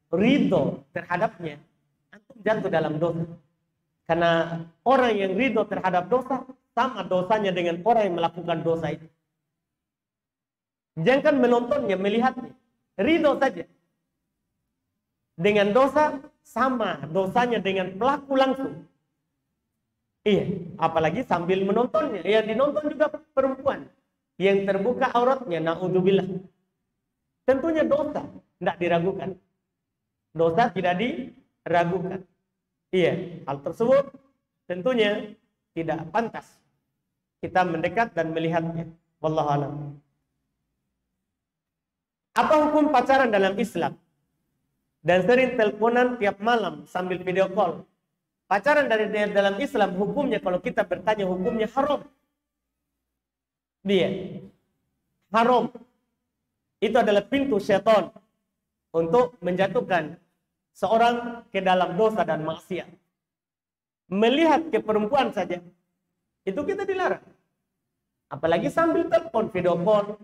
ridho terhadapnya, antum jatuh dalam dosa. Karena orang yang ridho terhadap dosa sama dosanya dengan orang yang melakukan dosa itu. Jangan menontonnya, melihatnya. Ridho saja. Dengan dosa sama dosanya dengan pelaku langsung. Iya, apalagi sambil menontonnya. Ya dinonton juga perempuan yang terbuka auratnya, naudzubillah. Tentunya dosa, tidak diragukan. Dosa tidak diragukan. Iya, hal tersebut tentunya tidak pantas kita mendekat dan melihatnya. Wallahu a'lam. Apa hukum pacaran dalam Islam? Dan sering teleponan tiap malam sambil video call. Pacaran dalam Islam hukumnya, kalau kita bertanya hukumnya haram. Dia haram. Itu adalah pintu syaitan untuk menjatuhkan seorang ke dalam dosa dan maksiat. Melihat ke perempuan saja, itu kita dilarang. Apalagi sambil telepon, video call,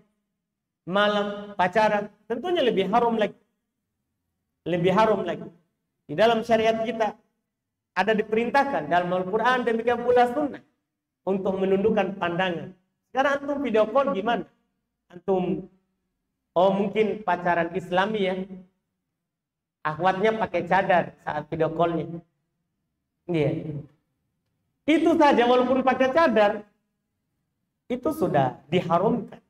malam, pacaran, tentunya lebih haram lagi. Lebih haram lagi. Di dalam syariat kita, ada diperintahkan dalam Al-Quran, demikian pula sunnah, untuk menundukkan pandangan. Sekarang antum video call gimana? Antum, mungkin pacaran Islami ya, akhwatnya pakai cadar saat video callnya. Iya. Itu saja, walaupun pakai cadar, itu sudah diharamkan.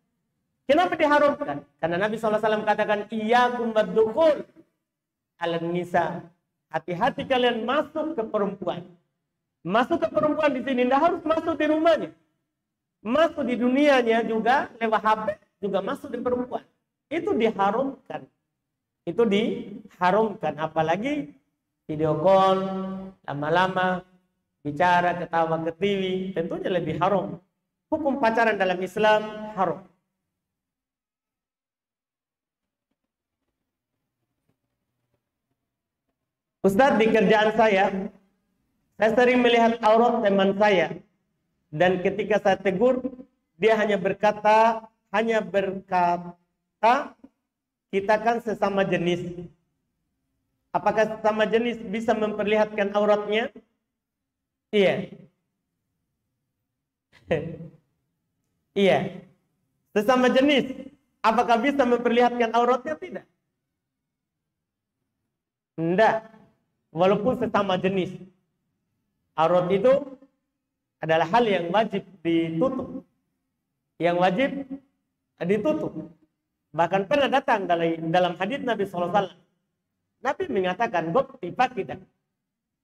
Kenapa diharamkan? Karena Nabi SAW katakan, iyyakum wad-dukhul ala nisa. Hati-hati kalian masuk ke perempuan. Masuk ke perempuan di sini, tidak harus masuk di rumahnya. Masuk di dunianya juga, lewat HP, juga masuk di perempuan. Itu diharamkan. Itu diharamkan, apalagi video call, lama-lama, bicara, ketawa, ketiwi, tentunya lebih haram. Hukum pacaran dalam Islam haram. Ustadz, di kerjaan saya sering melihat aurat teman saya. Dan ketika saya tegur, dia hanya berkata, kita kan sesama jenis. Apakah sesama jenis bisa memperlihatkan auratnya? Iya. Iya. Sesama jenis, apakah bisa memperlihatkan auratnya? Tidak. Tidak. Walaupun sesama jenis. Aurat itu adalah hal yang wajib ditutup. Yang wajib ditutup. Bahkan pernah datang dalam hadits Nabi SAW. Nabi mengatakan, "Gokti fakida."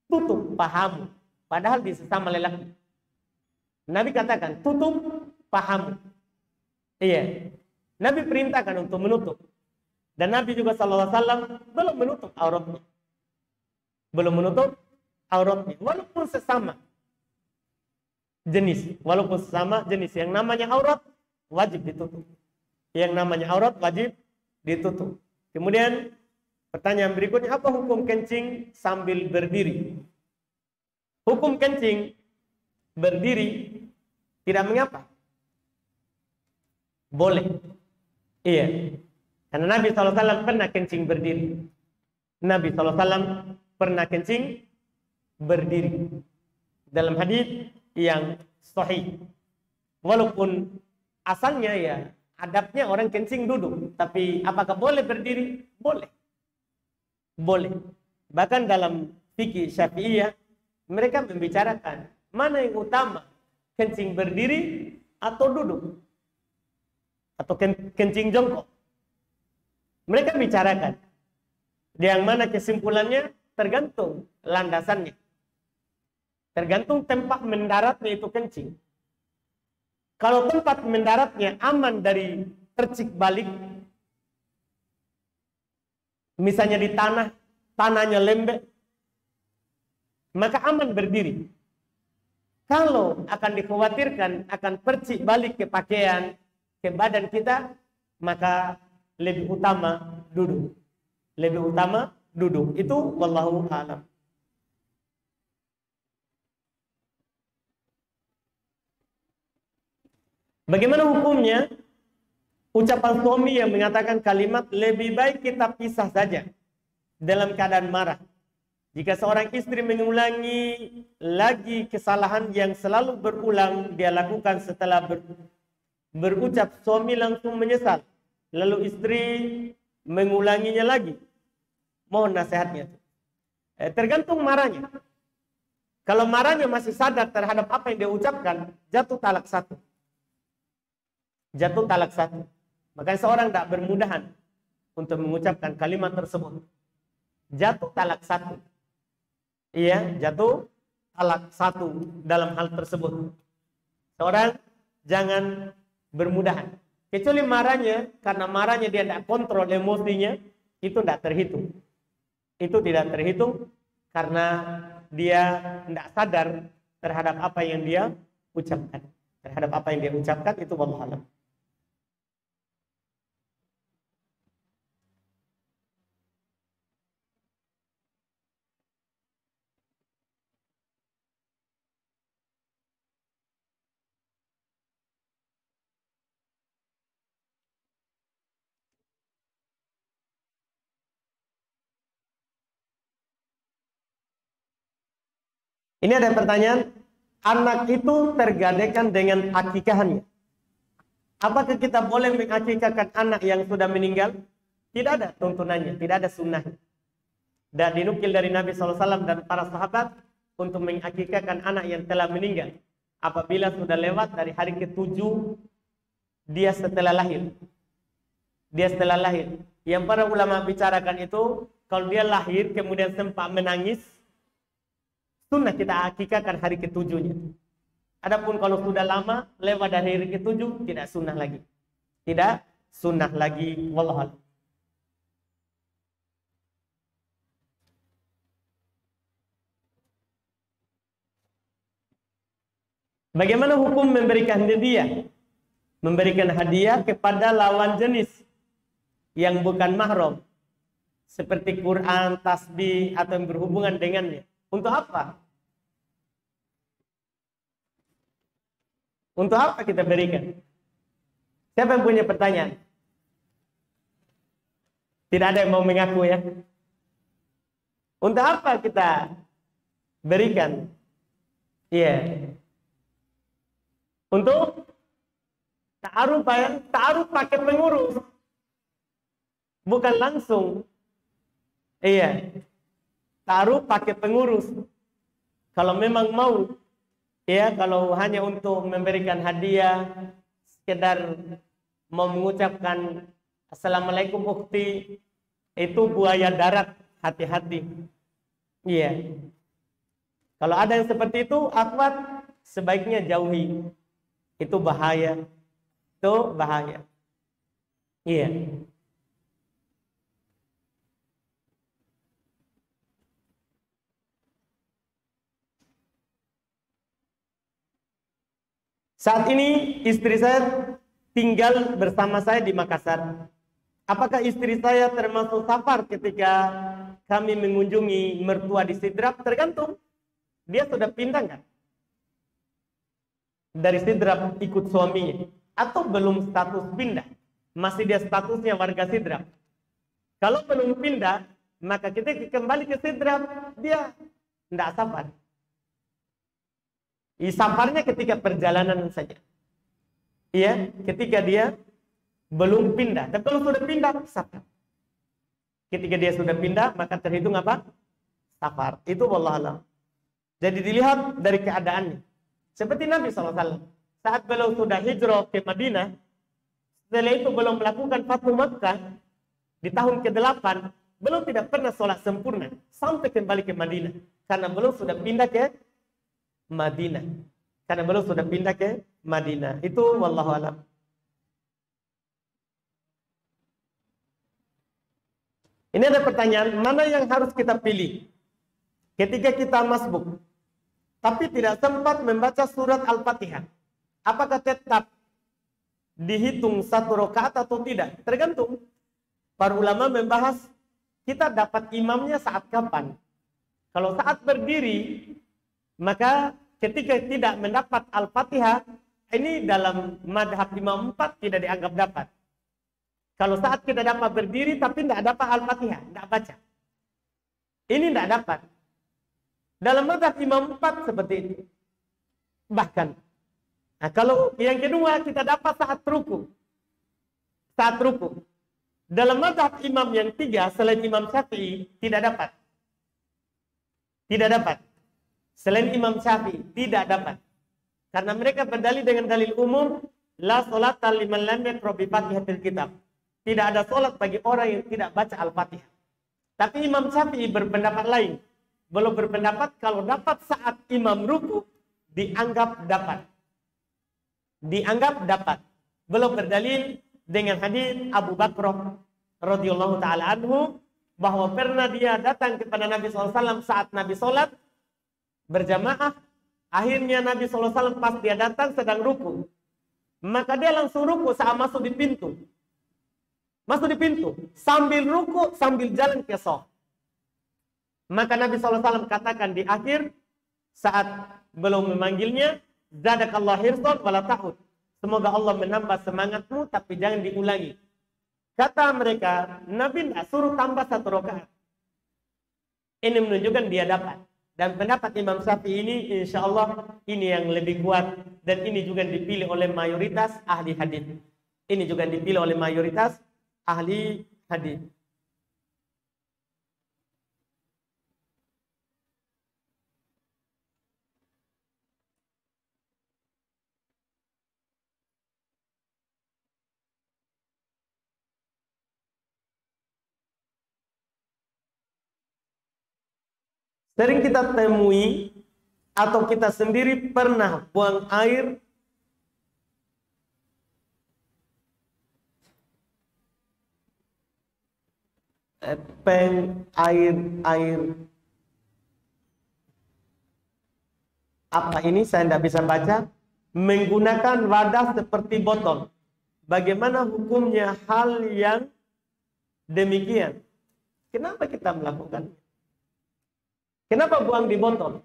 Tutup pahamu. Padahal di sesama lelaki. Nabi katakan, tutup pahamu. Iya. Nabi perintahkan untuk menutup. Dan Nabi juga SAW belum menutup auratnya. Belum menutup auratnya. Walaupun sesama jenis. Walaupun sesama jenis. Yang namanya aurat wajib ditutup. Yang namanya aurat wajib ditutup. Kemudian pertanyaan berikutnya, apa hukum kencing sambil berdiri? Hukum kencing berdiri tidak mengapa. Boleh. Iya. Karena Nabi SAW pernah kencing berdiri. Nabi SAW pernah kencing berdiri. Dalam hadis yang sahih. Walaupun asalnya ya adabnya orang kencing duduk. Tapi apakah boleh berdiri? Boleh. Boleh. Bahkan dalam fikih Syafi'iyah, mereka membicarakan mana yang utama, kencing berdiri atau duduk, atau kencing jongkok. Mereka bicarakan Yang mana kesimpulannya tergantung landasannya. Tergantung tempat mendaratnya itu kencing. Kalau tempat mendaratnya aman dari percik balik, misalnya di tanah, tanahnya lembek, maka aman berdiri. Kalau akan dikhawatirkan akan percik balik ke pakaian, ke badan kita, maka lebih utama duduk. Lebih utama duduk. Itu wallahu a'lam. Bagaimana hukumnya ucapan suami yang mengatakan kalimat lebih baik kita pisah saja dalam keadaan marah? Jika seorang istri mengulangi lagi kesalahan yang selalu berulang dia lakukan setelah berucap, suami langsung menyesal. Lalu istri mengulanginya lagi. Mohon nasihatnya. Tergantung marahnya. Kalau marahnya masih sadar terhadap apa yang dia ucapkan, jatuh talak satu. Jatuh talak satu. Makanya seorang tidak bermudahan untuk mengucapkan kalimat tersebut. Jatuh talak satu. Iya, jatuh talak satu dalam hal tersebut. Seorang jangan bermudahan. Kecuali marahnya, karena marahnya dia tidak kontrol emosinya, itu tidak terhitung. Itu tidak terhitung karena dia tidak sadar terhadap apa yang dia ucapkan. Terhadap apa yang dia ucapkan, itu wallahu a'lam. Ini ada pertanyaan, anak itu tergadaikan dengan akikahannya. Apakah kita boleh mengakikahkan anak yang sudah meninggal? Tidak ada tuntunannya, tidak ada sunnahnya. Dan dinukil dari Nabi SAW dan para sahabat untuk mengakikahkan anak yang telah meninggal. Apabila sudah lewat dari hari ke-7, dia setelah lahir. Dia setelah lahir. Yang para ulama bicarakan itu, kalau dia lahir kemudian sempat menangis, sunnah kita akikahkan hari ke-7-nya. Adapun kalau sudah lama lewat dari hari ke-7 tidak sunnah lagi. Tidak sunnah lagi. Wallahu a'lam. Bagaimana hukum memberikan hadiah? Memberikan hadiah kepada lawan jenis yang bukan mahram, seperti Quran, tasbih atau yang berhubungan dengannya. Untuk apa? Untuk apa kita berikan? Siapa yang punya pertanyaan? Tidak ada yang mau mengaku ya. Untuk apa kita berikan? Iya. Untuk ta'aruf ya, ta'aruf pakai pengurus. Bukan langsung. Iya. Ta'aruf pakai pengurus. Kalau memang mau, ya, kalau hanya untuk memberikan hadiah, sekedar mau mengucapkan Assalamualaikum ukhti, itu buaya darat, hati-hati. Iya. Kalau ada yang seperti itu, akhwat, sebaiknya jauhi. Itu bahaya. Itu bahaya. Iya. Saat ini istri saya tinggal bersama saya di Makassar. Apakah istri saya termasuk safar ketika kami mengunjungi mertua di Sidrap? Tergantung. Dia sudah pindah kan? Dari Sidrap ikut suaminya. Atau belum status pindah. Masih dia statusnya warga Sidrap. Kalau belum pindah, maka kita kembali ke Sidrap, dia tidak safar. Safarnya ketika perjalanan saja. Iya, ketika dia belum pindah. Tapi kalau sudah pindah, safar. Ketika dia sudah pindah, maka terhitung apa? Safar. Itu wallahu a'lam. Jadi dilihat dari keadaannya. Seperti Nabi SAW. Saat beliau sudah hijrah ke Madinah, setelah itu belum melakukan Fathu Makkah, di tahun ke-8, beliau tidak pernah sholat sempurna sampai kembali ke Madinah. Karena beliau sudah pindah ke Madinah. Itu wallahu alam. Ini ada pertanyaan, mana yang harus kita pilih ketika kita masbuk, tapi tidak sempat membaca surat Al-Fatihah? Apakah tetap dihitung 1 rakaat atau tidak? Tergantung. Para ulama membahas kita dapat imamnya saat kapan. Kalau saat berdiri, maka ketika tidak mendapat Al-Fatihah, ini dalam madhab Imam 4 tidak dianggap dapat. Kalau saat kita dapat berdiri tapi tidak dapat Al-Fatihah, tidak baca, ini tidak dapat. Dalam madhab Imam 4 seperti itu. Bahkan, nah kalau yang kedua kita dapat saat ruku. Dalam madhab imam yang 3 selain Imam Syafi'i tidak dapat. Selain Imam Syafi'i tidak dapat. Karena mereka berdalil dengan dalil umum, la sholata liman lam yaqra bi Fatihatil kitab. Tidak ada sholat bagi orang yang tidak baca Al-Fatihah. Tapi Imam Syafi'i berpendapat lain. Belum berpendapat kalau dapat saat imam ruku dianggap dapat. Belum berdalil dengan hadis Abu Bakar radhiyallahu taala anhu bahwa pernah dia datang kepada Nabi SAW saat Nabi sholat berjamaah. Akhirnya Nabi SAW pas dia datang sedang ruku, maka dia langsung ruku saat masuk di pintu. Sambil ruku sambil jalan ke sof. Maka Nabi SAW katakan di akhir saat belum memanggilnya, zadakallahu hirsan wala ta'ud. Semoga Allah menambah semangatmu tapi jangan diulangi. Kata mereka, Nabi tidak suruh tambah 1 rakaat. Ini menunjukkan dia dapat. Dan pendapat Imam Syafi'i ini insya Allah ini yang lebih kuat. Dan ini juga dipilih oleh mayoritas ahli hadis. Sering kita temui atau kita sendiri pernah buang air apa ini saya tidak bisa baca, menggunakan wadah seperti botol. Bagaimana hukumnya hal yang demikian? Kenapa kita melakukan? Kenapa buang di botol?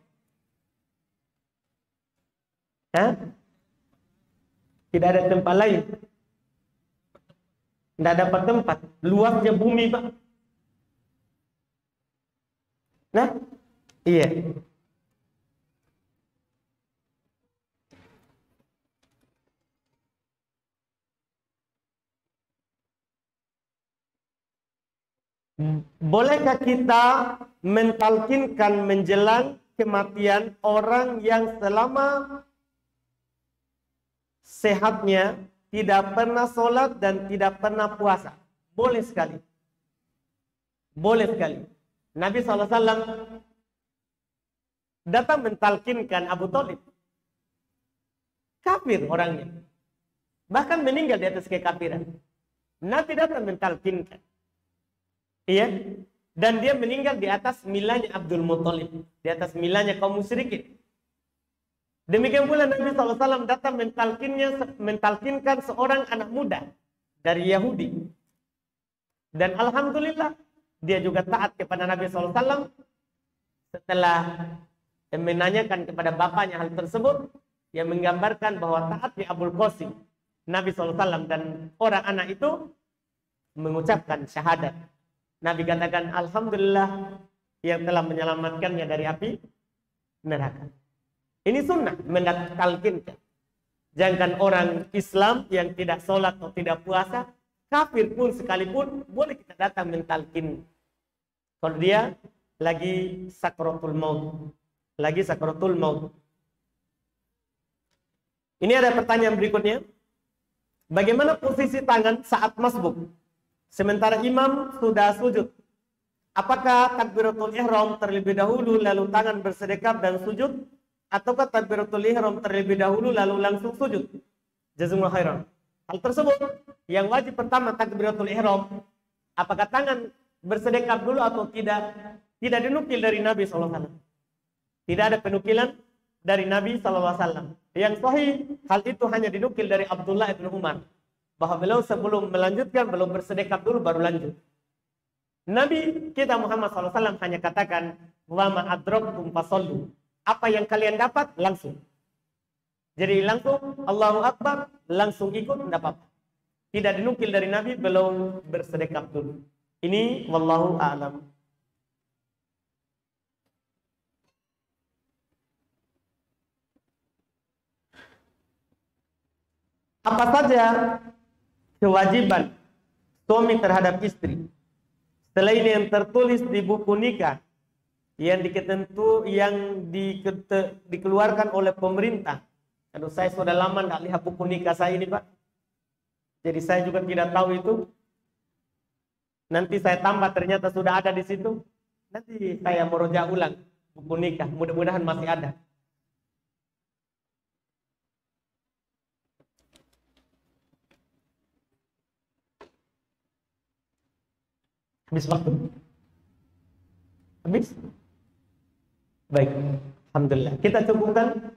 Tidak ada tempat lain. Tidak dapat tempat. Luasnya bumi, Pak. Nah, iya. Bolehkah kita mentalkinkan menjelang kematian orang yang selama sehatnya tidak pernah sholat dan tidak pernah puasa? Boleh sekali. Nabi SAW datang mentalkinkan Abu Thalib. Kafir orangnya. Bahkan meninggal di atas kekafiran. Nabi datang mentalkinkan. Iya, dan dia meninggal di atas milanya Abdul Muthalib, di atas milanya kaum musyrikin. Demikian pula Nabi SAW datang mentalkinkan seorang anak muda dari Yahudi. Dan alhamdulillah dia juga taat kepada Nabi SAW. Setelah menanyakan kepada bapaknya hal tersebut, yang menggambarkan bahwa taat di Abul Qasim Nabi SAW dan orang anak itu mengucapkan syahadat. Nabi katakan, alhamdulillah yang telah menyelamatkannya dari api neraka. Ini sunnah mentalkinkan. Jangan orang Islam yang tidak sholat atau tidak puasa, kafir pun sekalipun, boleh kita datang mentalkin. Kalau dia lagi sakratul maut. Ini ada pertanyaan berikutnya. Bagaimana posisi tangan saat masbuk? Sementara imam sudah sujud. Apakah takbiratul ihram terlebih dahulu lalu tangan bersedekap dan sujud, ataukah takbiratul ihram terlebih dahulu lalu langsung sujud? Jazakumullah khairan. Hal tersebut yang wajib pertama takbiratul ihram, apakah tangan bersedekap dulu atau tidak? Tidak dinukil dari Nabi SAW. Tidak ada penukilan dari Nabi SAW. Yang sahih hal itu hanya dinukil dari Abdullah bin Umar, bahwa beliau sebelum melanjutkan belum bersedekap dulu baru lanjut. Nabi kita Muhammad SAW hanya katakan, wa ma adraktum fasallu. Apa yang kalian dapat langsung. Jadi langsung Allahu Akbar, langsung ikut, tidak apa-apa. Tidak dinukil dari Nabi belum bersedekap dulu. Ini wallahu a'lam. Apa saja kewajiban suami terhadap istri selain yang tertulis di buku nikah yang dikeluarkan oleh pemerintah? Aduh, saya sudah lama tidak lihat buku nikah saya ini, Pak. Jadi saya juga tidak tahu itu. Nanti saya tambah ternyata sudah ada di situ. Nanti saya merujuk ulang buku nikah. Mudah-mudahan masih ada. Habis waktu? Habis? Baik. Alhamdulillah. Kita cukupkan.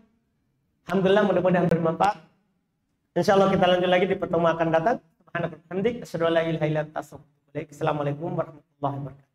Alhamdulillah, mudah-mudahan bermanfaat. Insyaallah kita lanjut lagi di pertemuan akan datang. Subhanallah. Assalamualaikum warahmatullahi wabarakatuh.